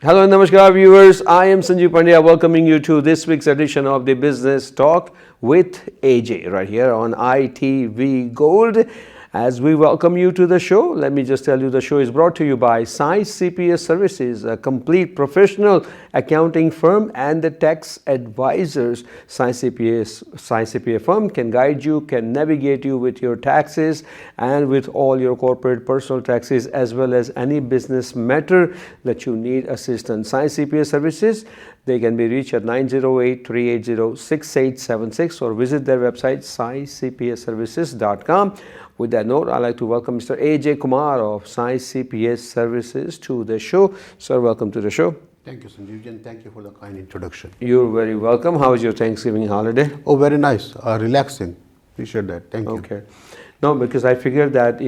Hello, Namaskar viewers. I am Sanjeev Pandya welcoming you to this week's edition of the Business Talk with AJ right here on ITV Gold. As we welcome you to the show, let me just tell you the show is brought to you by Sai CPA Services, a complete professional accounting firm and the tax advisors. Sai CPA firm can guide you, can navigate you with your taxes and with all your corporate personal taxes as well as any business matter that you need assistance. Sai CPA Services, they can be reached at 908-380-6876 or visit their website saicpaservices.com. With that note, I'd like to welcome Mr. AJ Kumar of Sai CPA Services to the show. Sir, welcome to the show. Thank you, Sanjeev, and thank you for the kind introduction. You're very welcome. How was your Thanksgiving holiday? Oh, very nice. Relaxing. Appreciate that. Thank you. Okay. No, because I figured that,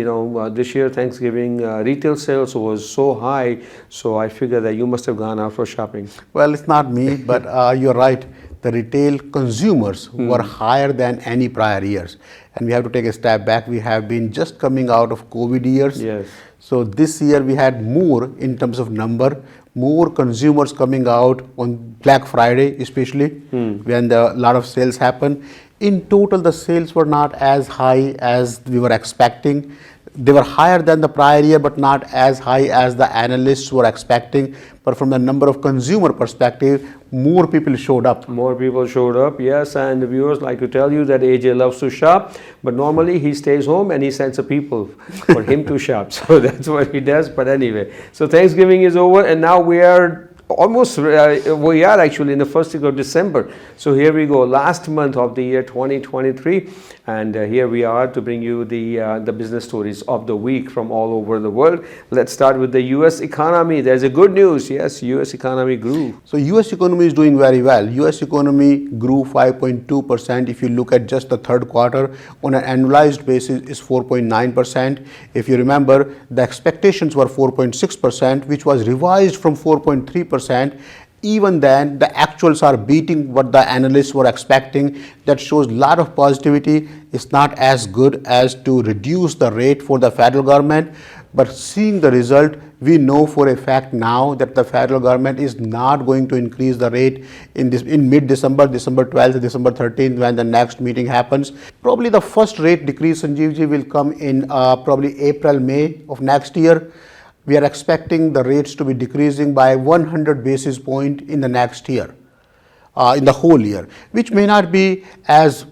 this year Thanksgiving retail sales was so high, so I figured that you must have gone out for shopping. Well, it's not me, but you're right. The retail consumers were higher than any prior years. And we have to take a step back. We have been just coming out of COVID years. Yes. So this year we had more in terms of number, more consumers coming out on Black Friday, especially when a lot of sales happen. In total, the sales were not as high as we were expecting. They were higher than the prior year, but not as high as the analysts were expecting. But from the number of consumer perspective, more people showed up. More people showed up, yes, and the viewers like to tell you that AJ loves to shop, but normally he stays home and he sends the people for him to shop. So that's what he does. But anyway, so Thanksgiving is over and now we are actually in the first week of December. So here we go, last month of the year 2023, and here we are to bring you the business stories of the week from all over the world. Let's start with the U.S. economy. There's a good news. Yes, U.S. economy grew. So U.S. economy is doing very well. U.S. economy grew 5.2%. If you look at just the third quarter, on an annualized basis is 4.9%. If you remember, the expectations were 4.6%, which was revised from 4.3%. Even then, the actuals are beating what the analysts were expecting. That shows a lot of positivity. It's not as good as to reduce the rate for the federal government, but seeing the result, we know for a fact now that the federal government is not going to increase the rate in mid-December, December 12th, December 13th, when the next meeting happens. Probably the first rate decrease, Sanjeevji, will come in probably April, May of next year. We are expecting the rates to be decreasing by 100 basis points in the next year, in the whole year, which may not be as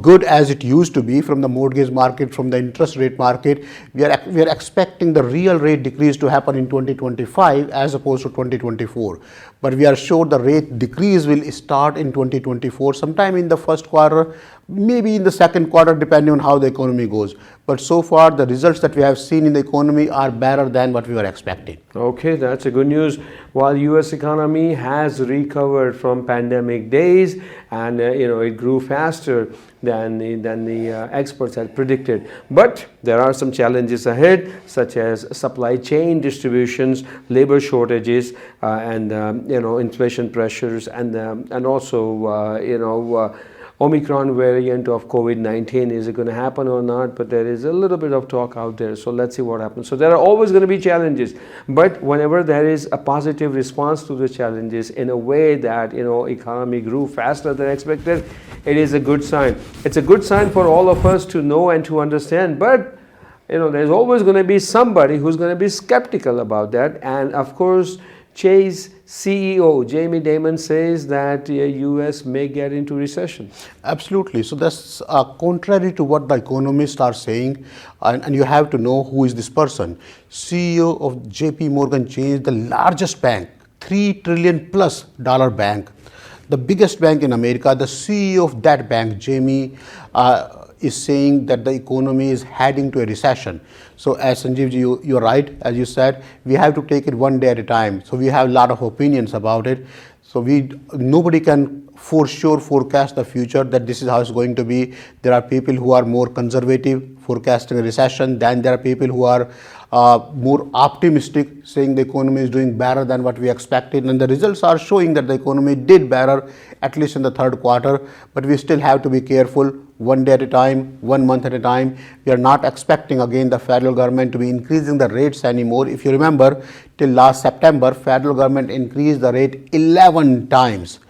good as it used to be from the mortgage market, from the interest rate market. We are expecting the real rate decrease to happen in 2025 as opposed to 2024. But we are sure the rate decrease will start in 2024, sometime in the first quarter, maybe in the second quarter, depending on how the economy goes. But so far, the results that we have seen in the economy are better than what we were expecting. Okay, that's a good news. While U.S. economy has recovered from pandemic days and it grew faster than the experts had predicted, but there are some challenges ahead, such as supply chain distributions, labor shortages, and inflation pressures, and also Omicron variant of COVID-19. Is it going to happen or not? But there is a little bit of talk out there. So let's see what happens. So there are always going to be challenges. But whenever there is a positive response to the challenges in a way that, economy grew faster than expected, it is a good sign. It's a good sign for all of us to know and to understand. But, there's always going to be somebody who's going to be skeptical about that. And of course, Chase CEO Jamie Dimon says that U.S. may get into recession. Absolutely. So that's contrary to what the economists are saying, and you have to know who is this person. CEO of JP Morgan Chase, the largest bank, $3 trillion plus bank, the biggest bank in America. The CEO of that bank, Jamie, is saying that the economy is heading to a recession. So as Sanjeevji, you're right, as you said, we have to take it one day at a time. So we have a lot of opinions about it. So nobody can for sure forecast the future that this is how it's going to be. There are people who are more conservative forecasting a recession, then there are people who are more optimistic, saying the economy is doing better than what we expected, and the results are showing that the economy did better, at least in the third quarter. But we still have to be careful, one day at a time, 1 month at a time. We are not expecting again the federal government to be increasing the rates anymore. If you remember, till last September, federal government increased the rate 11 times.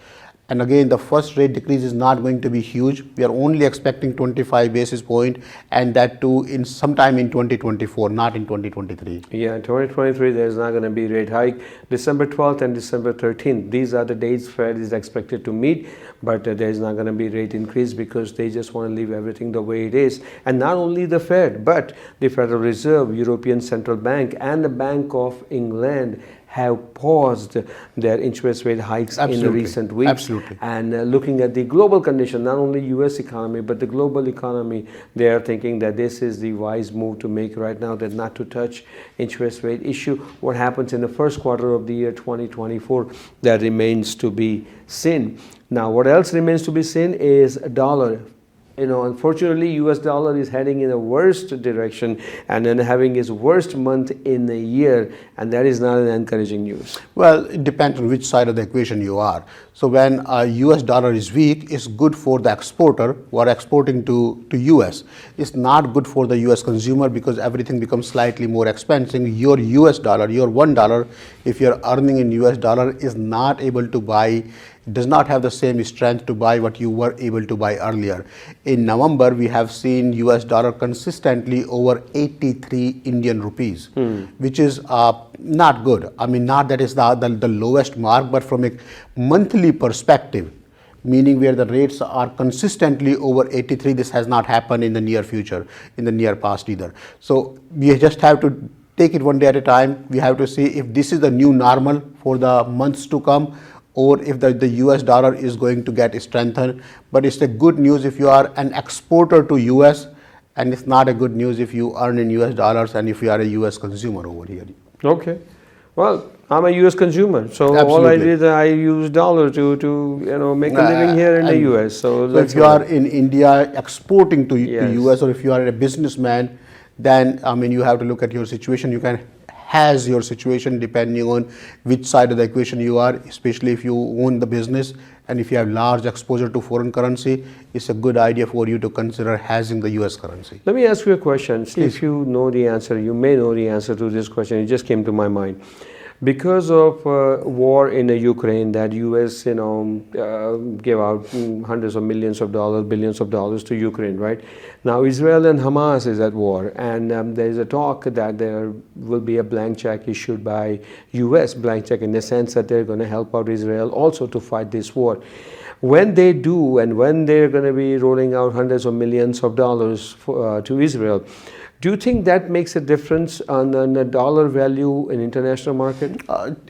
And again, the first rate decrease is not going to be huge. We are only expecting 25 basis point, and that too in sometime in 2024, not in 2023. Yeah, in 2023 there's not going to be rate hike. December 12th and December 13th, these are the dates Fed is expected to meet, but there's not going to be rate increase because they just want to leave everything the way it is. And not only the Fed, but the Federal Reserve, European Central Bank, and the Bank of England have paused their interest rate hikes in the recent weeks. Absolutely. And looking at the global condition, not only US economy, but the global economy, they are thinking that this is the wise move to make right now, that not to touch interest rate issue. What happens in the first quarter of the year 2024, that remains to be seen. Now, what else remains to be seen is a dollar. Unfortunately, US dollar is heading in the worst direction and then having its worst month in a year, and that is not an encouraging news. Well, it depends on which side of the equation you are. So when US dollar is weak, it's good for the exporter who are exporting to US. It's not good for the US consumer because everything becomes slightly more expensive. Your US dollar, your $1, if you're earning in US dollar, is not able to buy, does not have the same strength to buy what you were able to buy earlier. In November, we have seen US dollar consistently over 83 Indian rupees, which is not good. I mean, not that is the lowest mark, but from a monthly perspective, meaning where the rates are consistently over 83, this has not happened in the near future, in the near past either. So we just have to take it one day at a time. We have to see if this is the new normal for the months to come, or if the US dollar is going to get strengthened. But it's a good news if you are an exporter to US, and it's not a good news if you earn in US dollars and if you are a US consumer over here. Okay. Well, I'm a US consumer, so Absolutely. all I did, I use dollar to make a living here in the US. So if you are in India exporting to US, or if you are a businessman, then you have to look at your situation. You can has your situation depending on which side of the equation you are, especially if you own the business and if you have large exposure to foreign currency, it's a good idea for you to consider hedging the US currency. Let me ask you a question. See if you know the answer. You may know the answer to this question. It just came to my mind. Because of war in the Ukraine, that US gave out hundreds of millions of dollars, billions of dollars to Ukraine, right? Now Israel and Hamas is at war, and there is a talk that there will be a blank check issued by US, blank check in the sense that they're going to help out Israel also to fight this war. When they do, and when they're going to be rolling out hundreds of millions of dollars to Israel, do you think that makes a difference on the dollar value in international market?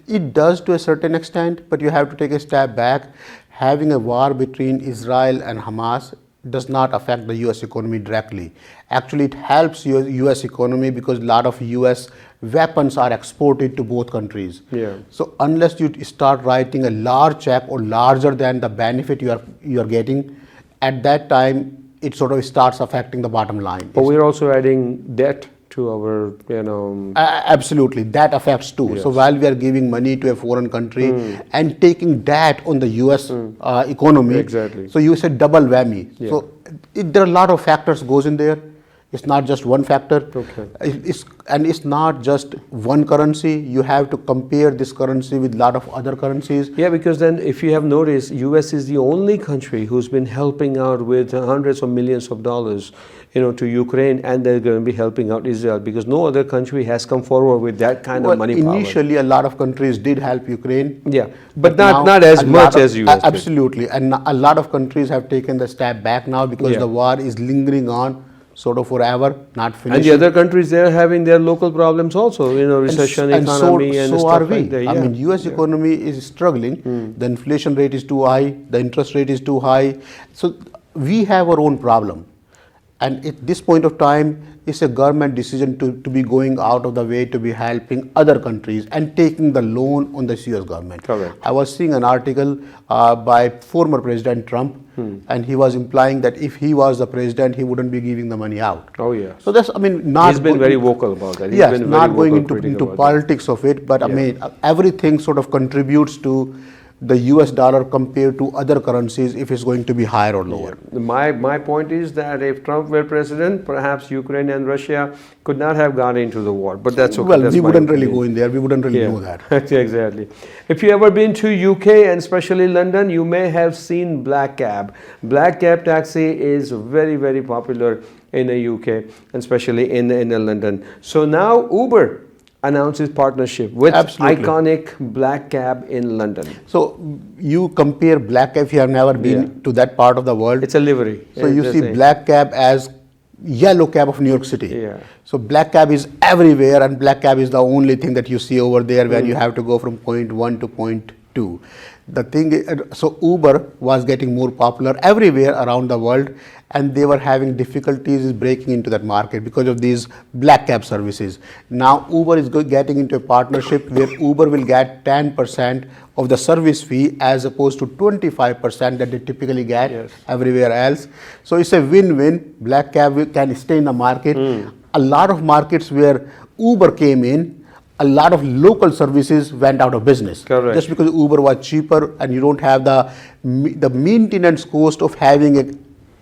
It does to a certain extent, but you have to take a step back. Having a war between Israel and Hamas does not affect the US economy directly. Actually, it helps US economy because a lot of US weapons are exported to both countries. Yeah. So unless you start writing a large check or larger than the benefit you are getting, at that time it sort of starts affecting the bottom line. But we're also adding debt to our, Absolutely, that affects too. Yes. So while we are giving money to a foreign country and taking that on the US economy, Exactly. so you said double whammy. Yeah. So there are a lot of factors goes in there. It's not just one factor. Okay. It's not just one currency. You have to compare this currency with a lot of other currencies. Yeah, because then if you have noticed, US is the only country who's been helping out with hundreds of millions of dollars, to Ukraine, and they're going to be helping out Israel because no other country has come forward with that kind of money power. Initially, a lot of countries did help Ukraine. Yeah, but now not as much as US did. Absolutely, and a lot of countries have taken the step back now because the war is lingering on sort of forever, not finished. And the other countries, they're having their local problems also, recession, economy, and so stuff are we. like that. I mean, US economy is struggling. The inflation rate is too high. The interest rate is too high. So we have our own problem. And at this point of time, it's a government decision to be going out of the way to be helping other countries and taking the loan on the US government. Correct. I was seeing an article by former President Trump, and he was implying that if he was the president, he wouldn't be giving the money out. Oh, yes. So that's, I mean, not He's been very vocal about that. He's yes, been not very going vocal critic into about politics of it, but I mean, everything sort of contributes to the US dollar compared to other currencies if it's going to be higher or lower. My point is that if Trump were president, perhaps Ukraine and Russia could not have gone into the war. But that's okay. Well, that's we my wouldn't really opinion. go in there. We wouldn't really know that. Exactly. If you ever been to UK and especially London, you may have seen Black Cab. Black Cab taxi is very, very popular in the UK, and especially in London. So now Uber announces partnership with Absolutely. iconic Black Cab in London. So you compare Black Cab, if you have never been to that part of the world. It's a livery. So you see Black Cab as yellow cab of New York City. Yeah. So Black Cab is everywhere, and Black Cab is the only thing that you see over there where you have to go from point 1 to point 2. The thing is, so Uber was getting more popular everywhere around the world, and they were having difficulties breaking into that market because of these Black Cab services. Now Uber is getting into a partnership where Uber will get 10% of the service fee as opposed to 25% that they typically get everywhere else. So it's a win-win. Black Cab can stay in the market. A lot of markets where Uber came in, a lot of local services went out of business. Correct. Just because Uber was cheaper and you don't have the maintenance cost of having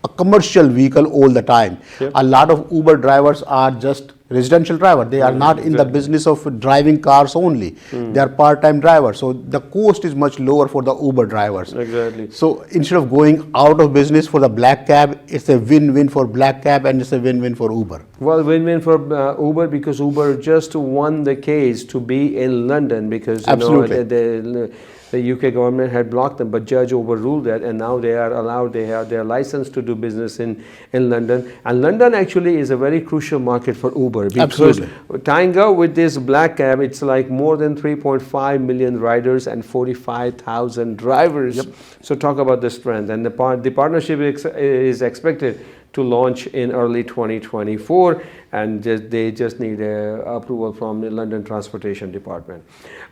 a commercial vehicle all the time. Yep. A lot of Uber drivers are just residential drivers. They are not in the business of driving cars only. They are part-time drivers. So the cost is much lower for the Uber drivers. Exactly. So instead of going out of business for the Black Cab, it's a win-win for Black Cab and it's a win-win for Uber. Well, win-win for Uber because Uber just won the case to be in London because you Absolutely. know the UK government had blocked them, but judge overruled that, and now they are allowed. They have their license to do business in London, and London actually is a very crucial market for Uber because Absolutely. tying up with this Black Cab, it's like more than 3.5 million riders and 45,000 drivers. So talk about the strength, and the partnership is expected to launch in early 2024, and they just need approval from the London Transportation Department.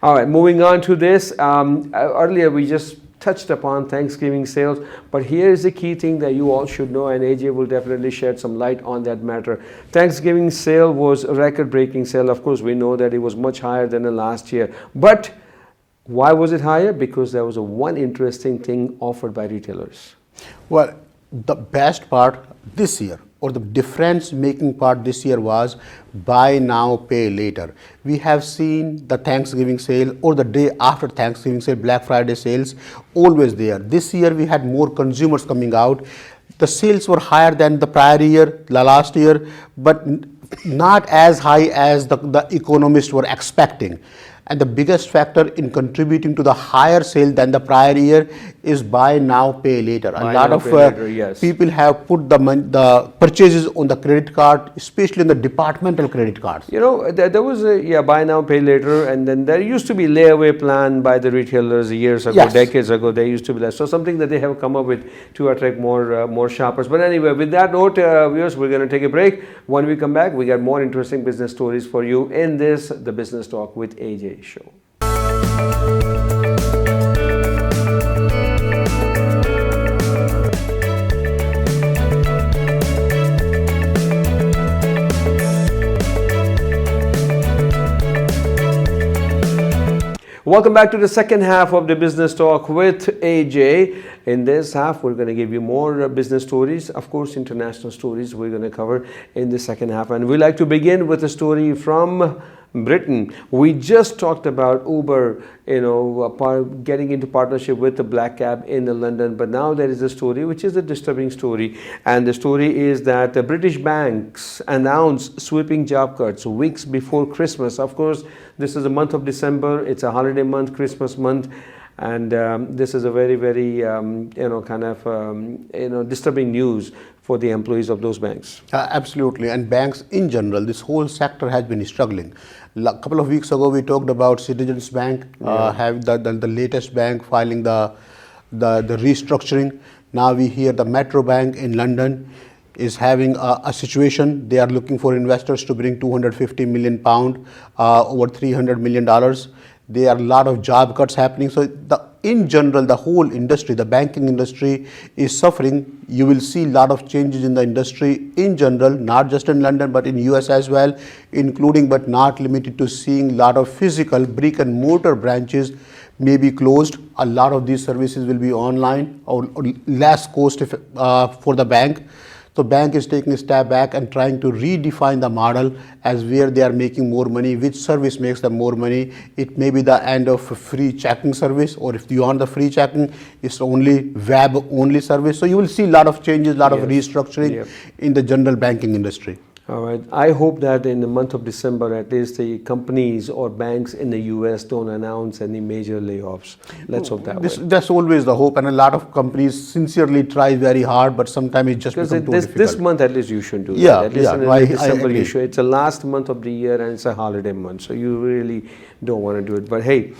All right, moving on to this. Earlier we just touched upon Thanksgiving sales, but here is the key thing that you all should know, and AJ will definitely shed some light on that matter. Thanksgiving sale was a record-breaking sale. Of course, we know that it was much higher than the last year, but why was it higher? Because there was one interesting thing offered by retailers. Well, the best part this year, or the difference making part this year, was buy now, pay later. We have seen the Thanksgiving sale or the day after Thanksgiving sale, Black Friday sales, always there. This year we had more consumers coming out. The sales were higher than the prior year, the last year, but not as high as the economists were expecting. And the biggest factor in contributing to the higher sale than the prior year is buy now, pay later. A lot of people have put the purchases on the credit card, especially on the departmental credit cards. You know, there was a buy now, pay later, and then there used to be layaway plan by the retailers years ago, decades ago. There used to be that. So something that they have come up with to attract more shoppers. But anyway, with that note, viewers, we're going to take a break. When we come back, we got more interesting business stories for you in this, the Business Talk with AJ show. Welcome back to the second half of the Business Talk with AJ. In this half, we're going to give you more business stories. Of course, international stories we're going to cover in the second half. And we like to begin with a story from Britain. We just talked about Uber, getting into partnership with the Black Cab in London, but now there is a story which is a disturbing story, and the story is that the British banks announced sweeping job cuts weeks before Christmas. Of course, this is the month of December. It's a holiday month, Christmas month. And this is a very, very, disturbing news for the employees of those banks. Absolutely, and banks in general, this whole sector has been struggling. A couple of weeks ago, we talked about Citizens Bank, have the latest bank filing the restructuring. Now we hear the Metro Bank in London. is having a situation. They are looking for investors to bring 250 million pound, over 300 million dollars. There are a lot of job cuts happening. So in general, the whole industry, the banking industry is suffering. You will see a lot of changes in the industry in general, not just in London, but in US as well, including but not limited to seeing a lot of physical brick and mortar branches may be closed. A lot of these services will be online or less cost for the bank. So bank is taking a step back and trying to redefine the model as where they are making more money, which service makes them more money. It may be the end of a free checking service, or if you want the free checking, it's only web only service. So you will see a lot of changes, a lot of restructuring in the general banking industry. All right. I hope that in the month of December, at least the companies or banks in the US don't announce any major layoffs. Let's hope that way. That's always the hope, and a lot of companies sincerely try very hard, but sometimes it just becomes too difficult. This month at least you shouldn't do Yeah, that. At least yeah, in December agree. you should. It's the last month of the year and it's a holiday month, so you really don't want to do it. But hey,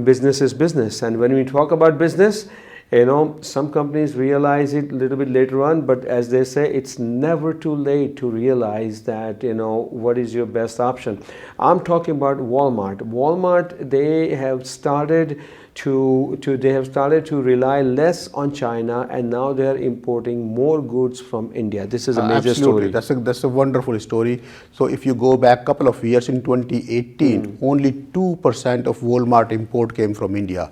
business is business, and when we talk about business, you know, some companies realize it a little bit later on, but as they say, it's never too late to realize that, you know, what is your best option. I'm talking about Walmart. Walmart, they have started to rely less on China, and now they are importing more goods from India. This is a major story. That's a wonderful story. So if you go back a couple of years, in 2018, only 2% of Walmart import came from India.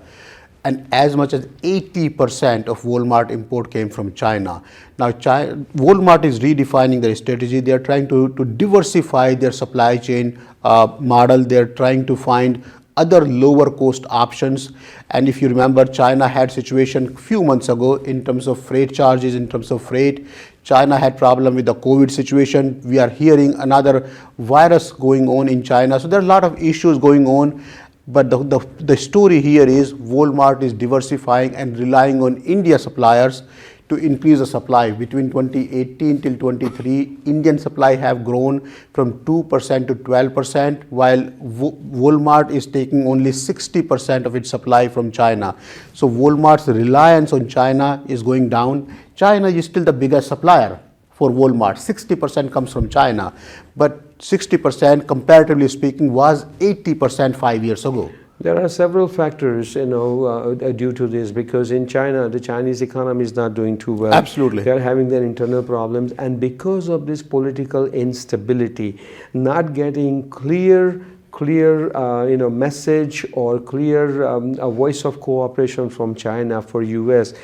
And as much as 80% of Walmart import came from China. Now, Walmart is redefining their strategy. They are trying to diversify their supply chain model. They are trying to find other lower cost options. And if you remember, China had situation a few months ago in terms of freight charges, in terms of freight. China had problem with the COVID situation. We are hearing another virus going on in China. So there are a lot of issues going on. But the story here is Walmart is diversifying and relying on India suppliers to increase the supply. Between 2018 till 23, Indian supply have grown from 2% to 12%, while Walmart is taking only 60% of its supply from China. So Walmart's reliance on China is going down. China is still the biggest supplier for Walmart. 60% comes from China, but 60%, comparatively speaking, was 80% 5 years ago. There are several factors, you know, due to this, because in China, the Chinese economy is not doing too well. Absolutely. They are having their internal problems, and because of this political instability, not getting clear message or clear a voice of cooperation from China for US,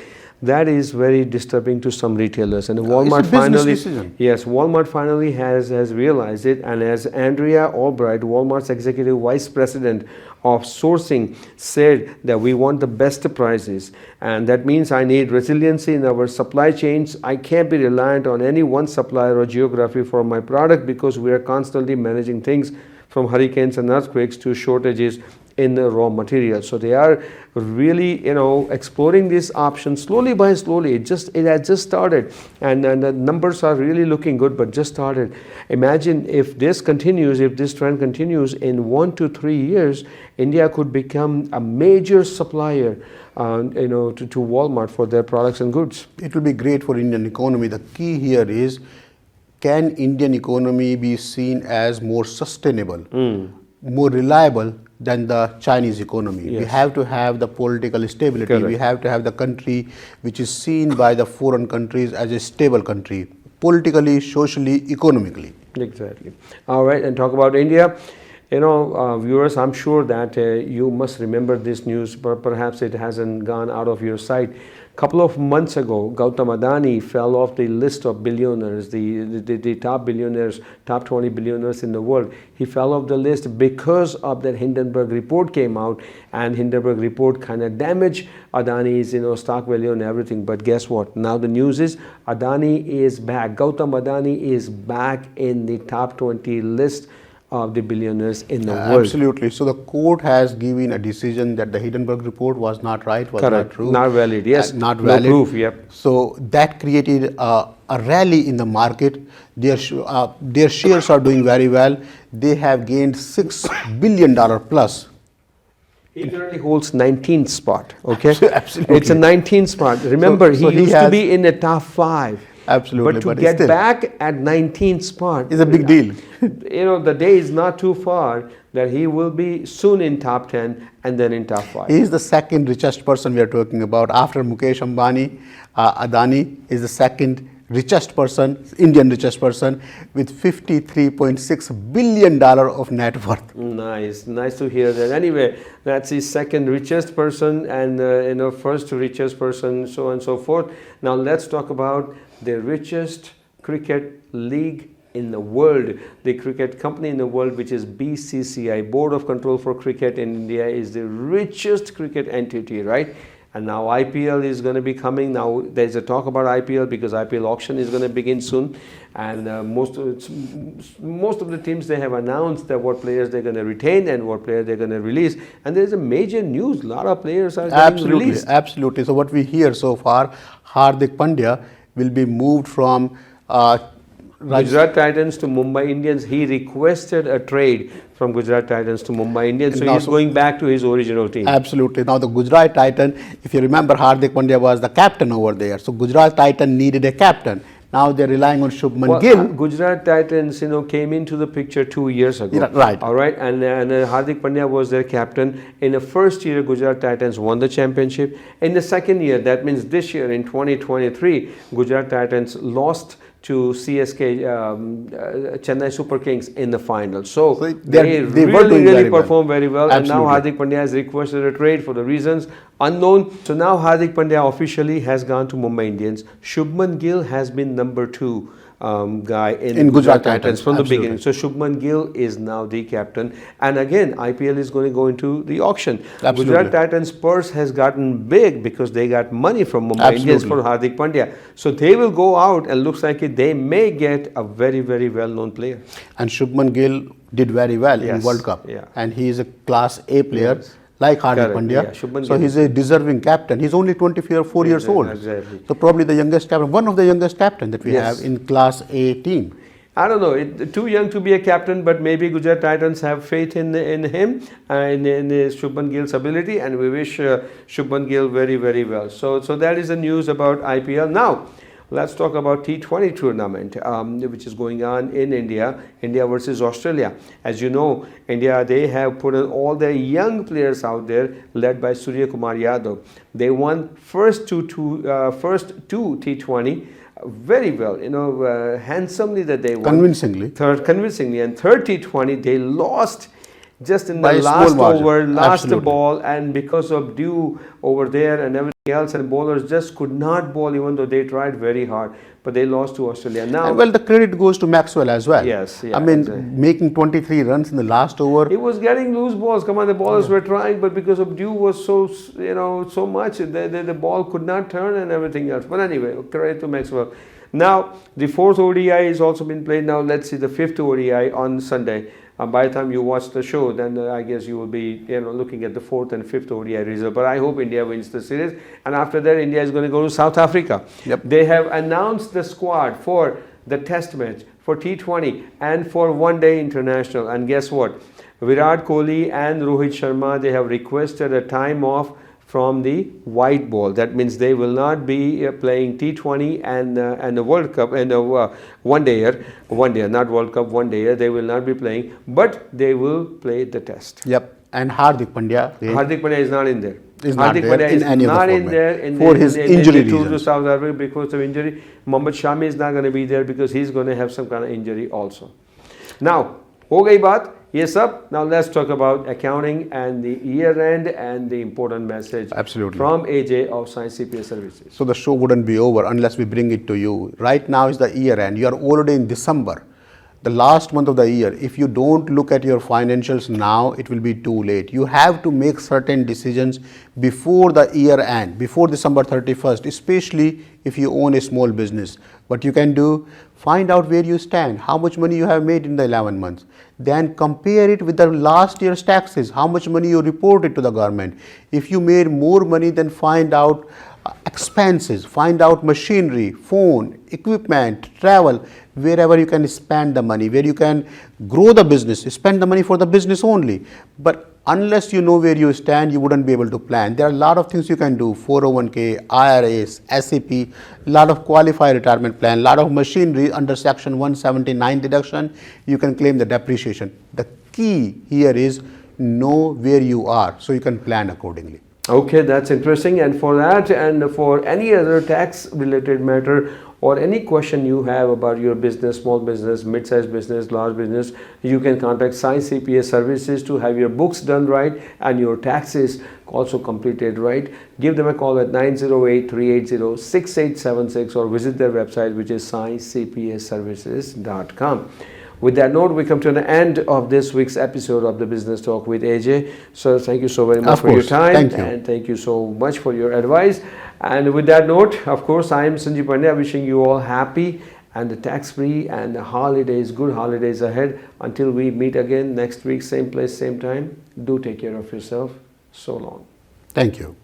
that is very disturbing to some retailers. And Walmart It's a business decision. Yes, Walmart finally has realized it. And as Andrea Albright, Walmart's executive vice president of sourcing, said that we want the best prices. And that means I need resiliency in our supply chains. I can't be reliant on any one supplier or geography for my product, because we are constantly managing things from hurricanes and earthquakes to shortages in the raw material. So they are really, you know, exploring this option slowly by slowly. It has just started, and the numbers are really looking good, but just started. Imagine if this continues, if this trend continues, in 1 to 3 years, India could become a major supplier, to Walmart for their products and goods. It will be great for Indian economy. The key here is, can Indian economy be seen as more sustainable, more reliable than the Chinese economy? Yes. We have to have the political stability. Correct. We have to have the country which is seen by the foreign countries as a stable country, politically, socially, economically. Exactly. All right, and talk about India. You know, viewers, I'm sure that you must remember this news, but perhaps it hasn't gone out of your sight. Couple of months ago, Gautam Adani fell off the list of billionaires, the top billionaires, top 20 billionaires in the world. He fell off the list because of that Hindenburg report came out, and Hindenburg report kind of damaged Adani's, stock value and everything. But guess what? Now the news is Adani is back. Gautam Adani is back in the top 20 list of the billionaires in the world. Absolutely. So the court has given a decision that the Hindenburg report was not right, was Correct. not true. Not valid, yes. Not valid. No proof, yep. So that created a rally in the market. Their shares are doing very well. They have gained $6 billion plus. He currently holds 19th spot, okay? Absolutely. It's a 19th spot. Remember, So he used to be in the top 5. Absolutely, But to but get still, back at 19th spot it's a big deal. the day is not too far that he will be soon in top 10 and then in top 5. He is the second richest person we are talking about. After Mukesh Ambani, Adani is the second richest person, Indian richest person, with $53.6 billion of net worth. Nice to hear that. Anyway, that's his second richest person and first richest person, so on and so forth. Now let's talk about the richest cricket league in the world. The cricket company in the world, which is BCCI, Board of Control for Cricket in India, is the richest cricket entity, right? And now IPL is going to be coming. Now there's a talk about IPL because IPL auction is going to begin soon, and most of the teams, they have announced that what players they're going to retain and what players they're going to release. And there's a major news. A lot of players are getting released. Absolutely. So what we hear so far, Hardik Pandya will be moved from Gujarat Titans to Mumbai Indians. He requested a trade from Gujarat Titans to Mumbai Indians, so he's going back to his original team. Absolutely. Now the Gujarat Titan, if you remember, Hardik Pandya was the captain over there. So Gujarat Titan needed a captain. Now they're relying on Shubman Gill. Gujarat Titans, came into the picture 2 years ago. Yeah, right. All right, and Hardik Pandya was their captain. In the first year, Gujarat Titans won the championship. In the second year, that means this year in 2023, Gujarat Titans lost to CSK, Chennai Super Kings in the final. So they really performed very well. Absolutely. And now Hardik Pandya has requested a trade for the reasons unknown. So now Hardik Pandya officially has gone to Mumbai Indians. Shubman Gill has been number 2 guy in Gujarat Titans from the beginning. So Shubman Gill is now the captain. And again, IPL is going to go into the auction. Absolutely. Gujarat Titans' purse has gotten big because they got money from Mumbai Indians for Hardik Pandya. So they will go out and looks like they may get a very, very well-known player. And Shubman Gill did very well in World Cup. Yeah. And he is a Class A player. Yes. Like Hardik Pandya. Yeah, so he's a deserving captain. He's only 24 years old. Exactly. So probably the youngest captain, one of the youngest captain that we have in Class A team. I don't know, too young to be a captain, but maybe Gujarat Titans have faith in him and in Shubman Gill's ability, and we wish Shubman Gill very, very well. So that is the news about IPL. Now, let's talk about T20 tournament, which is going on in India versus Australia. As you know, India, they have put in all their young players out there, led by Surya Kumar Yadav. They won first two T20 very well, handsomely that they won. Convincingly. Convincingly. And third T20, they lost just in the last over, last ball, and because of dew over there and everything else, and bowlers just could not bowl even though they tried very hard, but they lost to Australia. Now, well, the credit goes to Maxwell as well. Yes, yeah, I mean, making 23 runs in the last over. He was getting loose balls. Come on, the bowlers were trying, but because of dew was so much, the ball could not turn and everything else. But anyway, credit to Maxwell. Now, the 4th ODI has also been played. Now, let's see the 5th ODI on Sunday. By the time you watch the show, then I guess you will be looking at the 4th and 5th ODI result. But I hope India wins the series. And after that, India is going to go to South Africa. Yep. They have announced the squad for the test match, for T20 and for one-day international. And guess what? Virat Kohli and Rohit Sharma, they have requested a time off from the white ball. That means they will not be playing T20 and the World Cup and one day, not World Cup, one day. They will not be playing, but they will play the test. Yep. And Hardik Pandya. Hardik Pandya is not in there. Hardik Pandya is not in there for his injury reasons. To South Africa because of injury. Mohammad Shami is not going to be there because he's going to have some kind of injury also. Now, ho gayi baat. Yes, up. Now let's talk about accounting and the year end and the important message from AJ of Science CPA Services. So the show wouldn't be over unless we bring it to you. Right now is the year end. You are already in December, the last month of the year. If you don't look at your financials now, it will be too late. You have to make certain decisions before the year end, before December 31st, especially if you own a small business. What you can do, find out where you stand, how much money you have made in the 11 months. Then compare it with the last year's taxes, how much money you reported to the government. If you made more money, then find out expenses, find out machinery, phone, equipment, travel, wherever you can spend the money, where you can grow the business, spend the money for the business only. But unless you know where you stand, you wouldn't be able to plan. There are a lot of things you can do: 401k, IRAs, SAP, a lot of qualified retirement plan, a lot of machinery under Section 179 deduction. You can claim the depreciation. The key here is know where you are so you can plan accordingly. Okay, that's interesting. And for that and for any other tax related matter or any question you have about your business, small business, mid-sized business, large business, you can contact Sai CPA Services to have your books done right and your taxes also completed right. Give them a call at 908-380-6876 or visit their website, which is saicpaservices.com. With that note, we come to the end of this week's episode of the Business Talk with AJ. So thank you so very much for your time. Thank you. And thank you so much for your advice. And with that note, of course, I am Sanjeev Pandya, wishing you all happy and tax-free and holidays, good holidays ahead. Until we meet again next week, same place, same time. Do take care of yourself. So long. Thank you.